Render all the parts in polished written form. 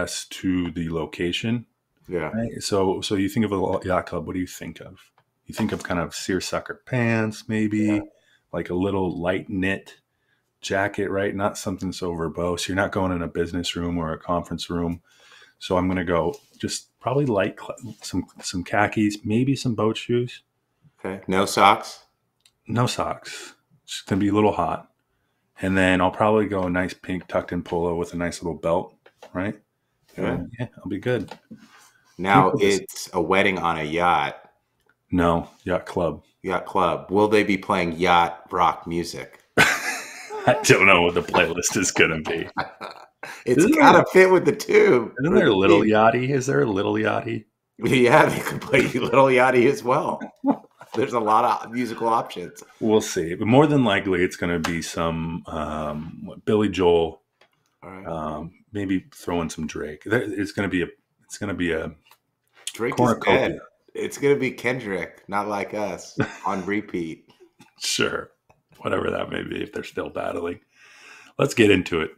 addressed to the location. Yeah. Right? So you think of a yacht club. What do you think of? You think of kind of seersucker pants, maybe like a little light knit jacket, right? Not something so verbose. You're not going in a business room or a conference room. So I'm going to go just probably light, some khakis, maybe some boat shoes. Okay. No socks? No socks. It's going to be a little hot. And then I'll probably go a nice pink tucked in polo with a nice little belt, right? Yeah. I'll be good. Now it's a wedding on a yacht. No, yacht club. Yacht club. Will they be playing yacht rock music? I don't know what the playlist is going to be. It's got to fit with the two. Isn't there a little yachty? Is there a little yachty? Yeah, they could play little yachty as well. There's a lot of musical options. We'll see. But more than likely, it's going to be some Billy Joel. All right. Maybe throw in some Drake. It's going to be a Drake is dead. It's going to be Kendrick, Not Like Us, on repeat. Sure. Whatever that may be, if they're still battling. Let's get into it.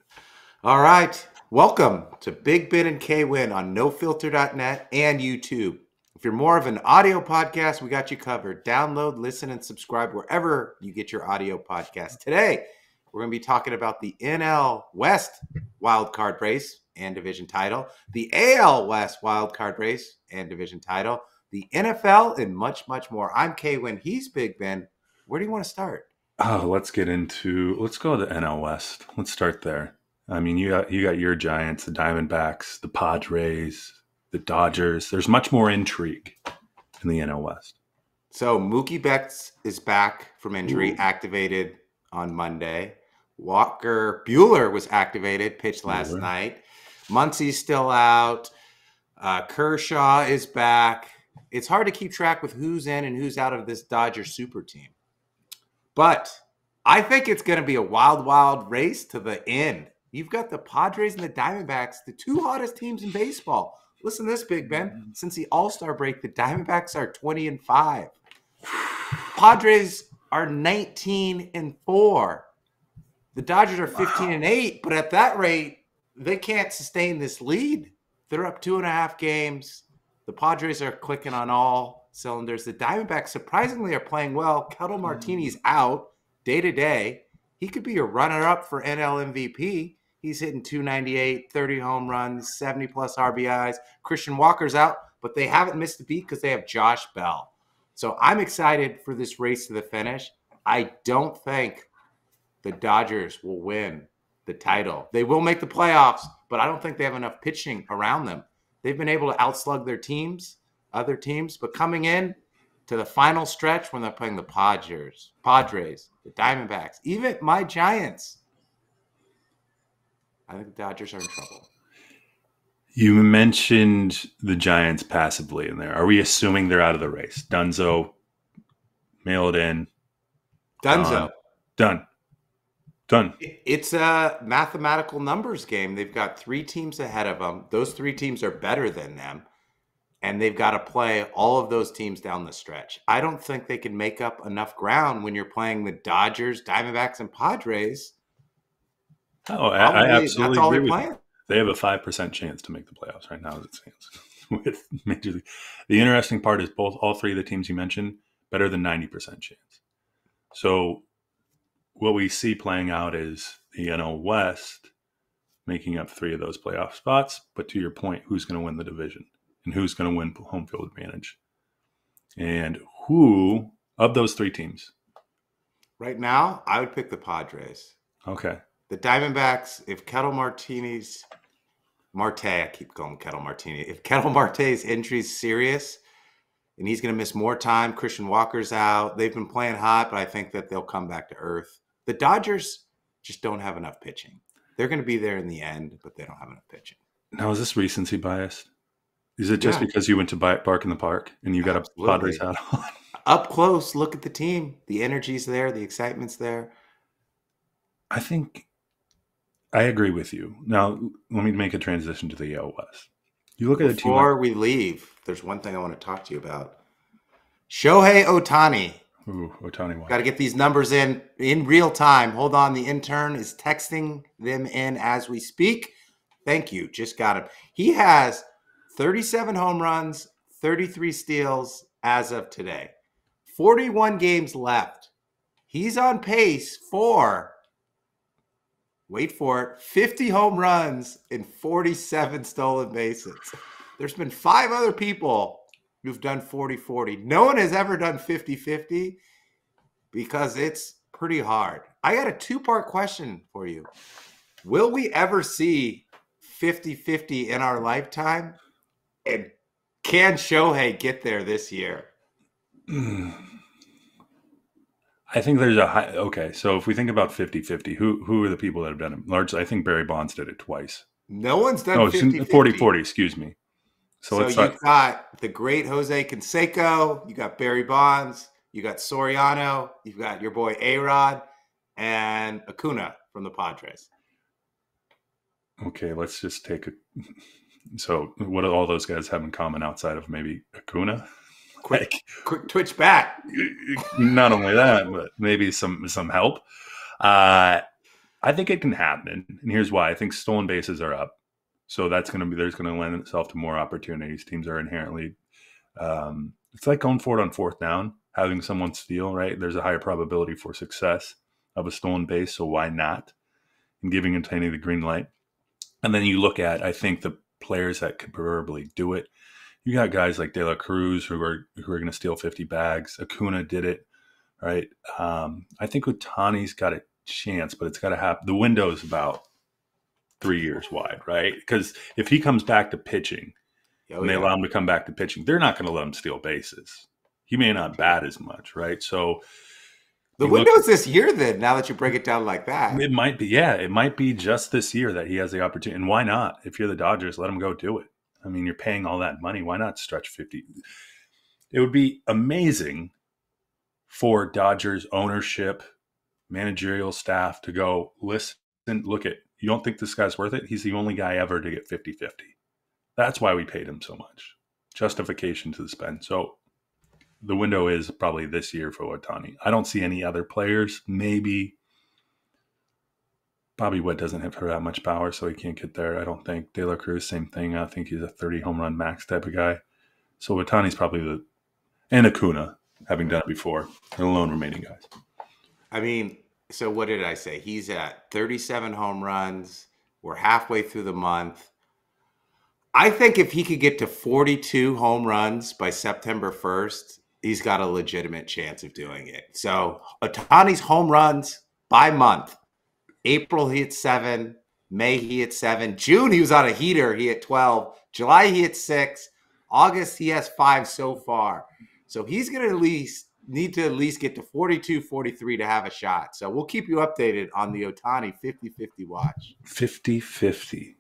All right. Welcome to Big Ben and K Winn on nofilter.net and YouTube. If you're more of an audio podcast, we got you covered. Download, listen, and subscribe wherever you get your audio podcast. Today, we're going to be talking about the NL West wildcard race and division title, the AL West wildcard race and division title, the NFL, and much, much more. I'm K Winn. He's Big Ben. Where do you want to start? Oh, let's go to the NL West. Let's start there. I mean, you got your Giants, the Diamondbacks, the Padres, the Dodgers. There's much more intrigue in the NL West. So Mookie Betts is back from injury, activated on Monday. Walker Buehler was activated, pitched last night. Muncy's still out. Kershaw is back. It's hard to keep track with who's in and who's out of this Dodger super team. But I think it's going to be a wild, wild race to the end. You've got the Padres and the Diamondbacks, the two hottest teams in baseball. Listen to this, Big Ben. Since the All-Star break, the Diamondbacks are 20-5. Padres are 19-4. The Dodgers are 15-8, but at that rate, they can't sustain this lead. They're up 2.5 games. The Padres are clicking on all cylinders. The Diamondbacks surprisingly are playing well. Ketel Martinez out day to day. He could be a runner-up for NL MVP. He's hitting 298, 30 home runs, 70-plus RBIs. Christian Walker's out, but they haven't missed a beat because they have Josh Bell. So I'm excited for this race to the finish. I don't think the Dodgers will win the title. They will make the playoffs, but I don't think they have enough pitching around them. They've been able to outslug their teams, other teams, but coming in to the final stretch when they're playing the Padres, the Diamondbacks, even my Giants, I think the Dodgers are in trouble. You mentioned the Giants passively in there. Are we assuming they're out of the race? Dunzo, mail it in. Dunzo. Done. It's a mathematical numbers game. They've got 3 teams ahead of them. Those 3 teams are better than them. And they've got to play all of those teams down the stretch. I don't think they can make up enough ground when you're playing the Dodgers, Diamondbacks, and Padres. Oh, I absolutely that's all agree they're with playing. you. They have a 5% chance to make the playoffs right now as it stands. With Major League. The interesting part is all 3 of the teams you mentioned, better than 90% chance. So what we see playing out is the NL West making up 3 of those playoff spots. But to your point, who's going to win the division? And who's going to win home field advantage? And who of those 3 teams? Right now, I would pick the Padres. Okay. The Diamondbacks, if Ketel I keep calling Ketel Martinez. If Ketel Marte's injury is serious and he's going to miss more time, Christian Walker's out. They've been playing hot, but I think that they'll come back to earth. The Dodgers just don't have enough pitching. They're going to be there in the end, but they don't have enough pitching. Now, is this recency bias? Is it just because you went to Bark in the Park and you got a Padres hat on? Up close, look at the team. The energy's there. The excitement's there. I think I agree with you. Now, let me make a transition to the AL West. You look at the team. Before we leave, there's one thing I want to talk to you about. Shohei Ohtani. Ooh, Ohtani. Got to get these numbers in real time. Hold on. The intern is texting them in as we speak. Thank you. Just got him. He has 37 home runs, 33 steals as of today. 41 games left. He's on pace for, wait for it, 50 home runs and 47 stolen bases. There's been 5 other people who've done 40-40. No one has ever done 50-50 because it's pretty hard. I got a 2-part question for you. Will we ever see 50-50 in our lifetime? And can Shohei get there this year? I think there's a high. Okay, so if we think about 50-50, who are the people that have done it? Largely, I think Barry Bonds did it twice. No one's done 50-50. 40-40, excuse me. So you've got the great Jose Canseco, you got Barry Bonds, you got Soriano, you've got your boy A-Rod, and Acuna from the Padres. Okay, let's just take a. So what do all those guys have in common outside of maybe Acuna? Quick twitch bat. Not only that, but maybe some help. I think it can happen, and here's why. I think stolen bases are up, so there's going to lend itself to more opportunities. Teams are inherently, it's like going for it on fourth down, having someone steal. Right, there's a higher probability for success of a stolen base, so why not? And giving Ohtani the green light, and then you look at, I think, the players that could probably do it. You got guys like De La Cruz who are going to steal 50 bags. Acuna did it, right? I think Ohtani's got a chance, but it's got to happen. The window is about 3 years wide, right? Because if he comes back to pitching, and they allow him to come back to pitching, they're not going to let him steal bases. He may not bat as much, right? So the window's this year then, now that you break it down like that. It might be, yeah. It might be just this year that he has the opportunity. And why not? If you're the Dodgers, let him go do it. I mean, you're paying all that money. Why not stretch 50? It would be amazing for Dodgers ownership, managerial staff to go, listen, look at, you don't think this guy's worth it? He's the only guy ever to get 50-50. That's why we paid him so much. Justification to the spend. So the window is probably this year for Ohtani. I don't see any other players. Maybe Bobby Witt doesn't have that much power, so he can't get there. I don't think. De La Cruz, same thing. I think he's a 30 home run max type of guy. So Ohtani's probably and Acuna, having done it before, they're the lone remaining guys. I mean, so what did I say? He's at 37 home runs. We're halfway through the month. I think if he could get to 42 home runs by September 1st, he's got a legitimate chance of doing it. So Ohtani's home runs by month. April, he hit 7. May, he hit 7. June, he was on a heater. He hit 12. July, he hit 6. August, he has 5 so far. So he's going to need to at least get to 42, 43 to have a shot. So we'll keep you updated on the Ohtani 50-50 watch. 50-50.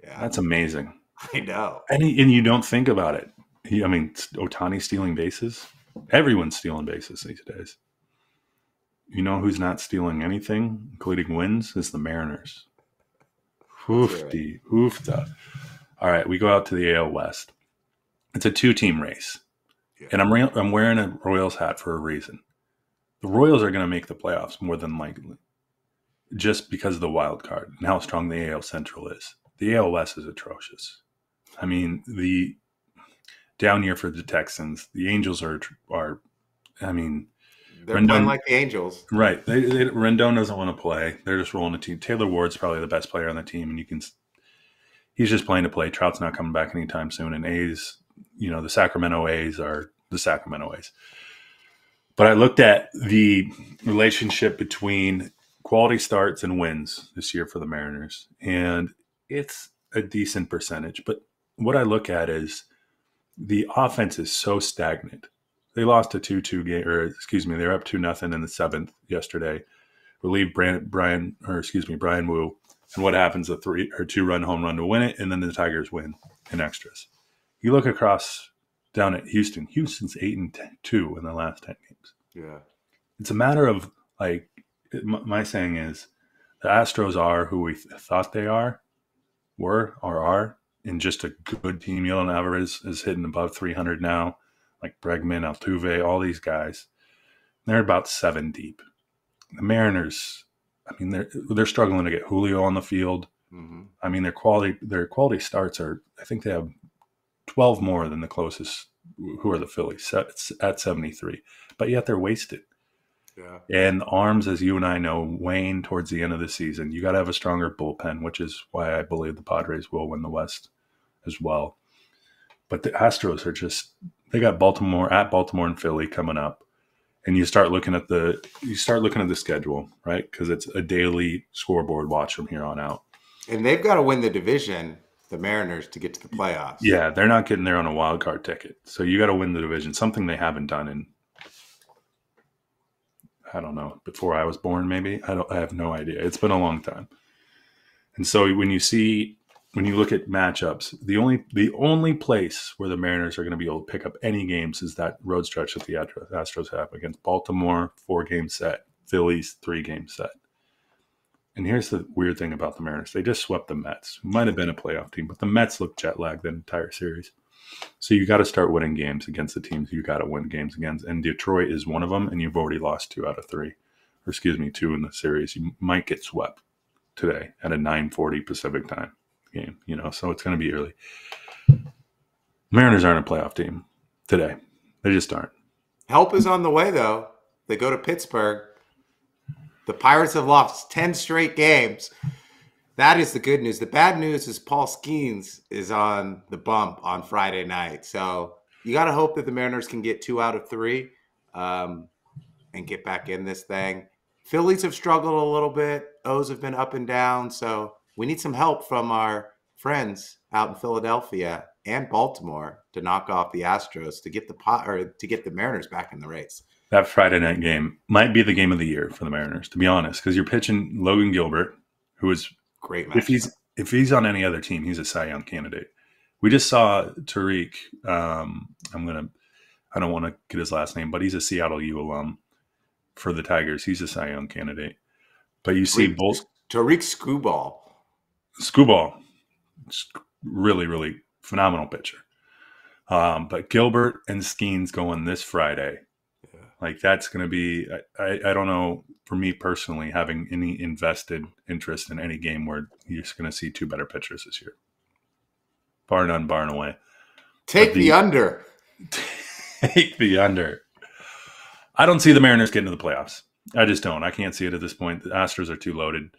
Yeah. That's amazing. I know. And you don't think about it. Ohtani stealing bases. Everyone's stealing bases these days. You know who's not stealing anything, including wins, is the Mariners. Oofta. All right, we go out to the AL West. It's a 2-team race. Yeah. And I'm wearing a Royals hat for a reason. The Royals are going to make the playoffs more than likely, just because of the wild card and how strong the AL Central is. The AL West is atrocious. I mean, the down year for the Texans. The Angels are I mean, they're playing like the Angels. Right. Rendon doesn't want to play. They're just rolling the team. Taylor Ward's probably the best player on the team, and he's just playing to play. Trout's not coming back anytime soon. And A's, the Sacramento A's are the Sacramento A's. But I looked at the relationship between quality starts and wins this year for the Mariners, and it's a decent percentage. But what I look at is the offense is so stagnant. They lost a 2-2 game, they were up 2-0 in the 7th yesterday. Relieved Brian Wu. And what happens? A 3 or 2-run home run to win it, and then the Tigers win in extras. You look across down at Houston. Houston's 8-2 in the last 10 games. Yeah, it's a matter of my saying is the Astros are who we thought they are, and just a good team. Yolan Alvarez is hitting above 300 now. Like Bregman, Altuve, all these guys, they're about 7 deep. The Mariners, I mean, they're struggling to get Julio on the field. Mm-hmm. I mean, their quality starts are, I think they have 12 more than the closest, who are the Phillies at 73, but yet they're wasted. Yeah. And arms, as you and I know, wane towards the end of the season. You got to have a stronger bullpen, which is why I believe the Padres will win the West as well. But the Astros are just, they got Baltimore and Philly coming up. And you start looking at the schedule, right? Because it's a daily scoreboard watch from here on out. And they've got to win the division, the Mariners, to get to the playoffs. Yeah, they're not getting there on a wild card ticket. So you got to win the division, something they haven't done in, I don't know, before I was born, maybe. I have no idea. It's been a long time. And so when you look at matchups, the only place where the Mariners are going to be able to pick up any games is that road stretch that the Astros have against Baltimore, 4-game set, Phillies, 3-game set. And here's the weird thing about the Mariners. They just swept the Mets, who might have been a playoff team, but the Mets looked jet lagged the entire series. So you got to start winning games against the teams you got to win games against. And Detroit is one of them, and you've already lost 2 out of 3. Or 2 in the series. You might get swept today at a 9:40 Pacific time game, so it's going to be early. Mariners aren't a playoff team today. They just aren't. Help is on the way, though. They go to Pittsburgh. The Pirates have lost 10 straight games. That is the good news. The bad news is Paul Skeens is on the bump on Friday night. So you got to hope that the Mariners can get 2 out of 3 and get back in this thing. Phillies have struggled a little bit. O's have been up and down. So we need some help from our friends out in Philadelphia and Baltimore to knock off the Astros to get the Mariners back in the race. That Friday night game might be the game of the year for the Mariners, to be honest, because you're pitching Logan Gilbert, who is great match. If he's on any other team, he's a Cy Young candidate. We just saw Tariq. I don't want to get his last name, but he's a Seattle U alum for the Tigers. He's a Cy Young candidate. But you see both Tariq Skubal, really, really phenomenal pitcher. But Gilbert and Skeens going this Friday. Yeah. Like that's going to be, I don't know, for me personally, having any invested interest in any game where you're just going to see 2 better pitchers this year. Bar none, barn away. Take the under. Take the under. I don't see the Mariners getting to the playoffs. I just don't. I can't see it at this point. The Astros are too loaded.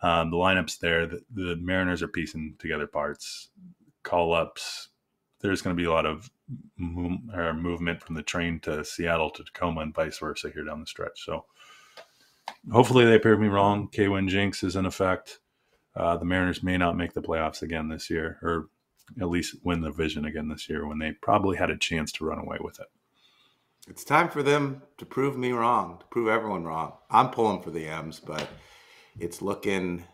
The lineup's there. The Mariners are piecing together parts, call-ups. There's going to be a lot of movement from the train to Seattle to Tacoma and vice versa here down the stretch. So hopefully they prove me wrong. K Winn jinx is in effect. The Mariners may not make the playoffs again this year, or at least win the division again this year when they probably had a chance to run away with it. It's time for them to prove me wrong, to prove everyone wrong. I'm pulling for the M's, but it's looking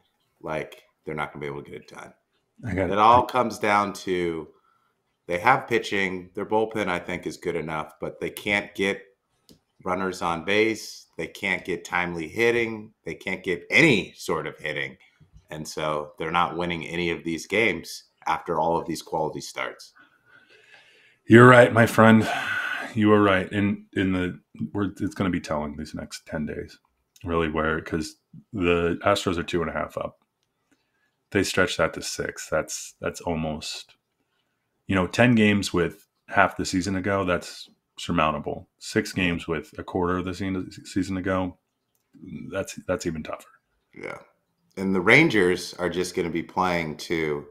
like they're not going to be able to get it done. It all comes down to they have pitching. Their bullpen, I think, is good enough, but they can't get runners on base. They can't get timely hitting. They can't get any sort of hitting. And so they're not winning any of these games after all of these quality starts. You're right, my friend. You are right. It's going to be telling these next 10 days, really, because the Astros are 2.5 up. They stretch that to 6. That's almost, 10 games with half the season to go. That's surmountable. 6 games with a quarter of the season to go. That's even tougher. Yeah. And the Rangers are just going to be playing to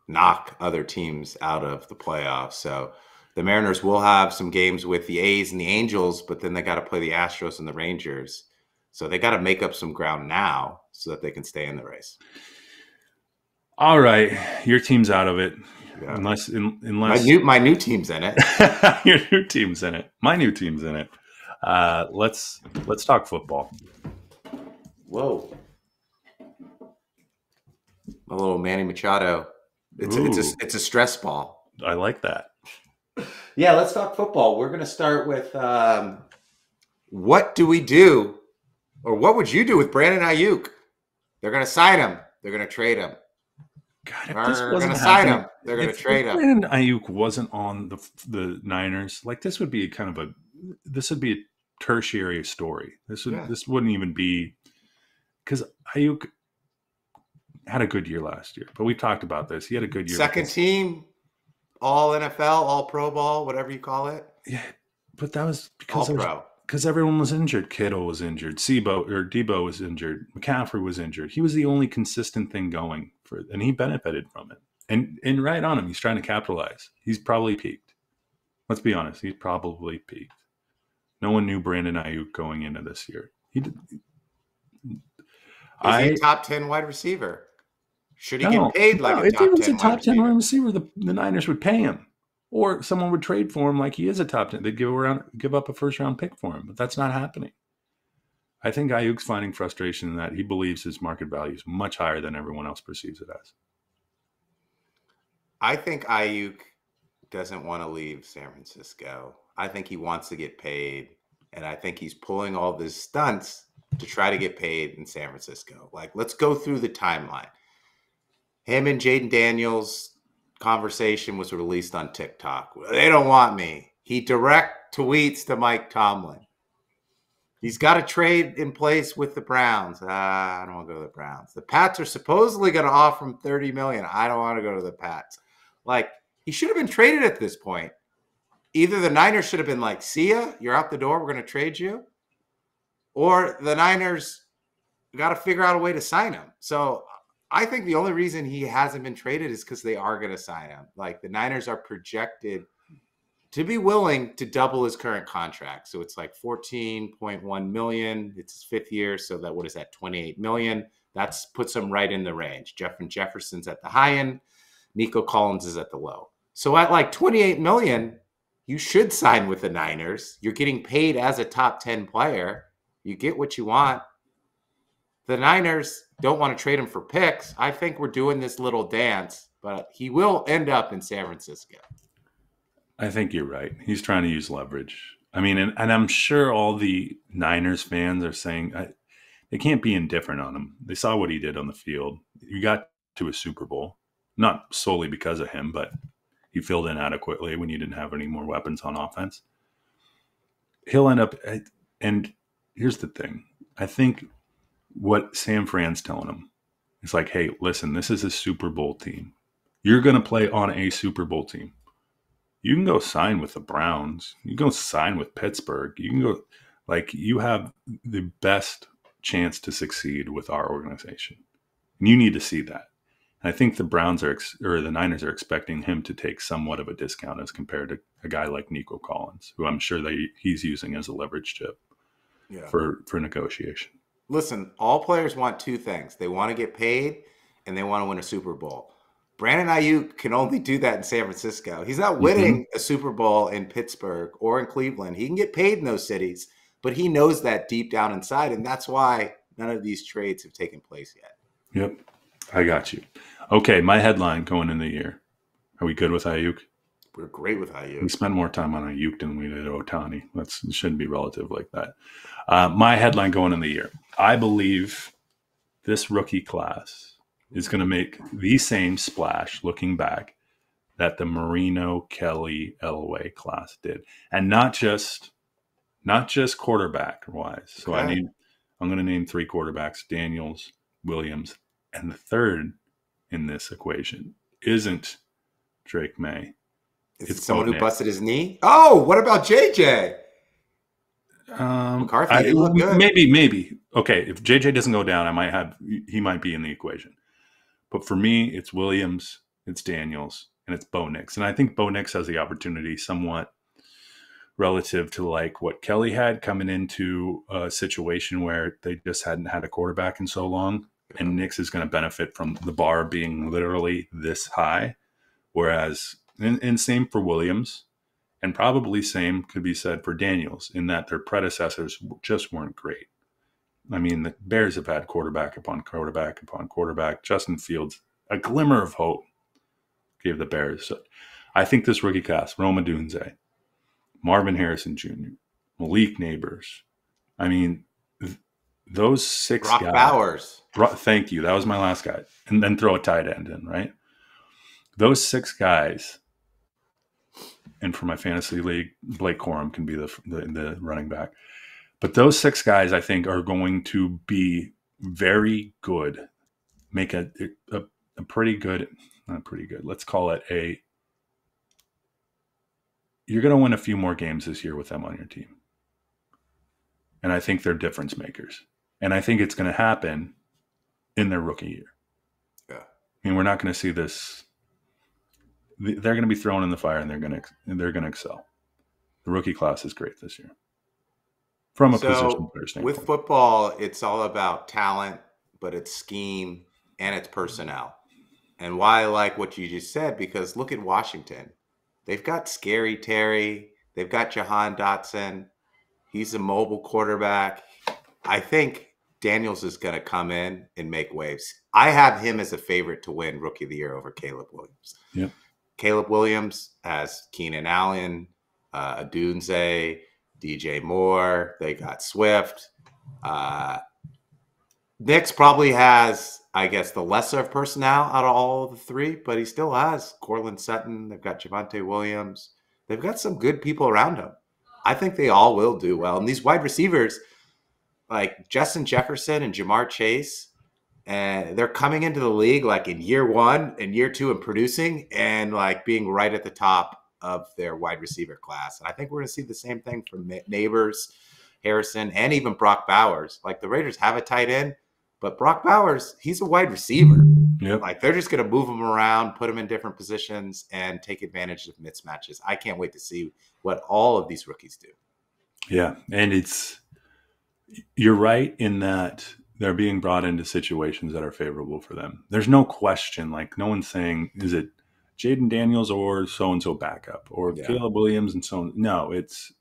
knock other teams out of the playoffs. So the Mariners will have some games with the A's and the Angels, but then they got to play the Astros and the Rangers. So they got to make up some ground now so that they can stay in the race. All right. Your team's out of it. Yeah. Unless my new team's in it. Your new team's in it. My new team's in it. Let's talk football. Whoa. A little Manny Machado. It's a stress ball. I like that. Yeah, let's talk football. We're going to start with what do we do, or what would you do with Brandon Aiyuk? They're going to sign him. They're going to trade him. God, if this They're wasn't going to sign happening, him. They're going to trade him. Brandon Aiyuk wasn't on the Niners, like this would be a tertiary story. This wouldn't even be, because Aiyuk had a good year last year, but we talked about this. He had a good year. Second team, all NFL, all pro ball, whatever you call it. Yeah, but that was because because everyone was injured. Kittle was injured. Debo was injured. McCaffrey was injured. He was the only consistent thing going and he benefited from it. And right on him, he's trying to capitalize. He's probably peaked. Let's be honest. He's probably peaked. No one knew Brandon Aiyuk going into this year. Is he a top 10 wide receiver? Should he get paid like a top 10 wide receiver? If he was a top 10 wide receiver, the Niners would pay him. Or someone would trade for him like he is a top 10. They'd give up a first-round pick for him. But that's not happening. I think Ayuk's finding frustration in that he believes his market value is much higher than everyone else perceives it as. I think Aiyuk doesn't want to leave San Francisco. I think he wants to get paid. And I think he's pulling all these stunts to try to get paid in San Francisco. Like, let's go through the timeline. Him and Jaden Daniels' conversation was released on TikTok. They don't want me. He direct tweets to Mike Tomlin. He's got a trade in place with the Browns. I don't want to go to the Browns. The Pats are supposedly going to offer him $30 million. I don't want to go to the Pats. Like, he should have been traded at this point. Either the Niners should have been like, see ya, you're out the door, we're going to trade you. Or the Niners got to figure out a way to sign him. So I think the only reason he hasn't been traded is because they are going to sign him. Like, the Niners are projected to be willing to double his current contract. So it's like $14.1 million. It's his fifth year. So that, what is that, $28 million? That's puts him right in the range. Jefferson's at the high end. Nico Collins is at the low. So at like $28 million, you should sign with the Niners. You're getting paid as a top 10 player. You get what you want. The Niners don't want to trade him for picks. I think we're doing this little dance, but he will end up in San Francisco. I think you're right. He's trying to use leverage. I mean, and I'm sure all the Niners fans are saying they can't be indifferent on him. They saw what he did on the field. You got to a Super Bowl, not solely because of him, but he filled in adequately when you didn't have any more weapons on offense. He'll end up, and here's the thing. I think what San Fran's telling him is like, hey, listen, this is a Super Bowl team. You're going to play on a Super Bowl team. You can go sign with the Browns. You can go sign with Pittsburgh. You can go, like, you have the best chance to succeed with our organization. And you need to see that. And I think the the Niners are expecting him to take somewhat of a discount as compared to a guy like Nico Collins, who I'm sure he's using as a leverage chip for negotiation. Listen, all players want two things. They want to get paid and they want to win a Super Bowl. Brandon Aiyuk can only do that in San Francisco. He's not winning a Super Bowl in Pittsburgh or in Cleveland. He can get paid in those cities, but he knows that deep down inside, and that's why none of these trades have taken place yet. Yep, I got you. Okay, my headline going in the year. Are we good with Aiyuk? We're great with Aiyuk. We spent more time on Aiyuk than we did Ohtani. It shouldn't be relative like that. My headline going in the year. I believe this rookie class is going to make the same splash looking back that the Marino, Kelly, Elway class did. And not just quarterback wise. So I'm going to name three quarterbacks: Daniels, Williams, and the third in this equation isn't Drake May. It's someone who busted his knee. Oh, what about JJ? McCarthy, he looked good. Maybe. Okay, if JJ doesn't go down, he might be in the equation. But for me, it's Williams, it's Daniels, and it's Bo Nix. And I think Bo Nix has the opportunity somewhat relative to like what Kelly had coming into a situation where they just hadn't had a quarterback in so long. And Nix is going to benefit from the bar being literally this high. Whereas, and same for Williams, and probably same could be said for Daniels in that their predecessors just weren't great. I mean, the Bears have had quarterback upon quarterback upon quarterback. Justin Fields, a glimmer of hope, gave the Bears. So I think this rookie class, Rome Odunze, Marvin Harrison Jr., Malik Neighbors. I mean, those six Brock guys. Bowers. Thank you. That was my last guy. And then throw a tight end in, right? Those six guys, and for my fantasy league, Blake Corum can be the running back. But those six guys, I think, are going to be very good make a pretty good, not pretty good, let's call it you're going to win a few more games this year with them on your team. And I think they're difference makers. And I think it's going to happen in their rookie year. Yeah. I mean, we're not going to see this. They're going to be thrown in the fire, and they're going to excel. The rookie class is great this year. From a position player standpoint. With football, it's all about talent, but it's scheme and it's personnel. And why I like what you just said, because look at Washington. They've got Scary Terry. They've got Jahan Dotson. He's a mobile quarterback. I think Daniels is going to come in and make waves. I have him as a favorite to win Rookie of the Year over Caleb Williams. Yep. Caleb Williams has Keenan Allen, Adunze, DJ Moore. They got Swift. Knicks probably has, I guess, the lesser of personnel out of all of the three, but he still has Cortland Sutton. They've got Javonte Williams. They've got some good people around him. I think they all will do well. And these wide receivers, like Justin Jefferson and Jamar Chase, and they're coming into the league like in year one and year two and producing and like being right at the top of their wide receiver class. And I think we're going to see the same thing from Neighbors, Harrison, and even Brock Bowers. Like the Raiders have a tight end, but Brock Bowers, he's a wide receiver. Yep. Like they're just going to move him around, put him in different positions, and take advantage of mismatches. I can't wait to see what all of these rookies do. Yeah, and you're right in that they're being brought into situations that are favorable for them. There's no question. Like no one's saying, is it Jaden Daniels or so-and-so backup or Caleb Williams and so on. No,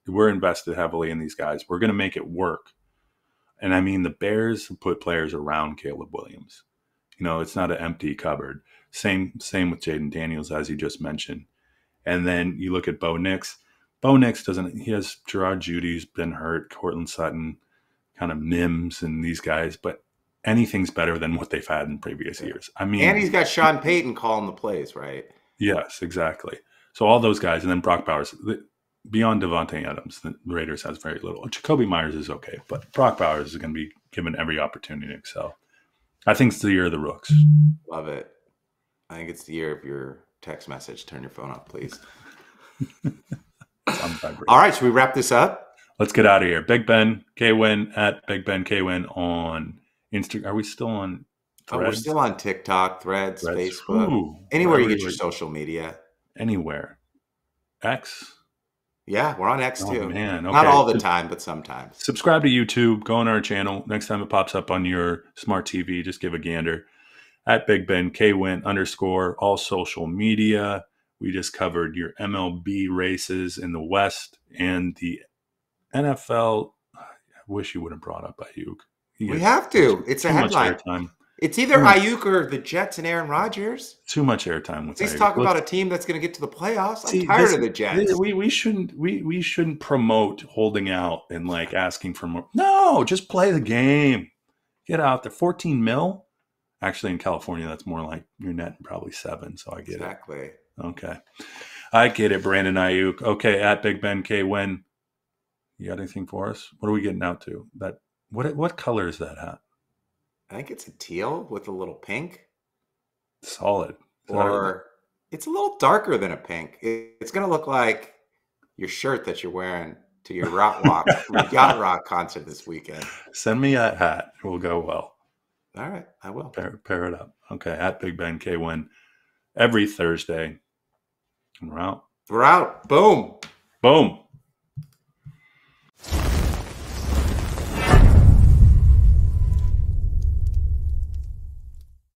we're invested heavily in these guys. We're going to make it work. And I mean, the Bears put players around Caleb Williams. You know, it's not an empty cupboard. Same with Jaden Daniels, as you just mentioned. And then you look at Bo Nix. Bo Nix he has Gerard Judy's been hurt, Cortland Sutton, kind of Mims and these guys, but anything's better than what they've had in previous years. I mean, and he's got Sean Payton calling the plays, right? Yes, exactly. So all those guys, and then Brock Bowers, beyond Devontae Adams, the Raiders has very little. Jacoby Myers is okay, but Brock Bowers is going to be given every opportunity to excel. I think it's the year of the rooks. Love it. I think it's the year of your text message. Turn your phone off, please. All right, should we wrap this up? Let's get out of here. Big Ben, K Winn at Big Ben K Winn on Instagram. Are we still on Threads? We're still on TikTok, Threads. Facebook. Ooh, anywhere you get your social media. Anywhere. X? Yeah, we're on X too. Man. Okay. Not all the time, but sometimes. Subscribe to YouTube. Go on our channel. Next time it pops up on your smart TV, just give a gander. At Big Ben K Winn _ all social media. We just covered your MLB races in the West and the NFL. I wish you would have brought up Aiyuk. We have to. It's a headline. It's either Aiyuk or the Jets and Aaron Rodgers. Too much airtime with Let's talk about a team that's going to get to the playoffs. I'm tired of the Jets. We shouldn't promote holding out and like asking for more. No, just play the game. Get out there. 14 mil. Actually, in California, that's more like you're netting probably 7. So I get it. Exactly. Okay. I get it, Brandon Aiyuk. Okay, at Big Ben K Winn. You got anything for us? What are we getting out to? What color is that hat? I think it's a teal with a little pink. Solid. Or it's a little darker than a pink. It's going to look like your shirt that you're wearing to your Yacht Rock concert this weekend. Send me that hat. It will go well. All right, I will. Pair it up. Okay, at Big Ben K Winn every Thursday. And we're out. Boom. Boom.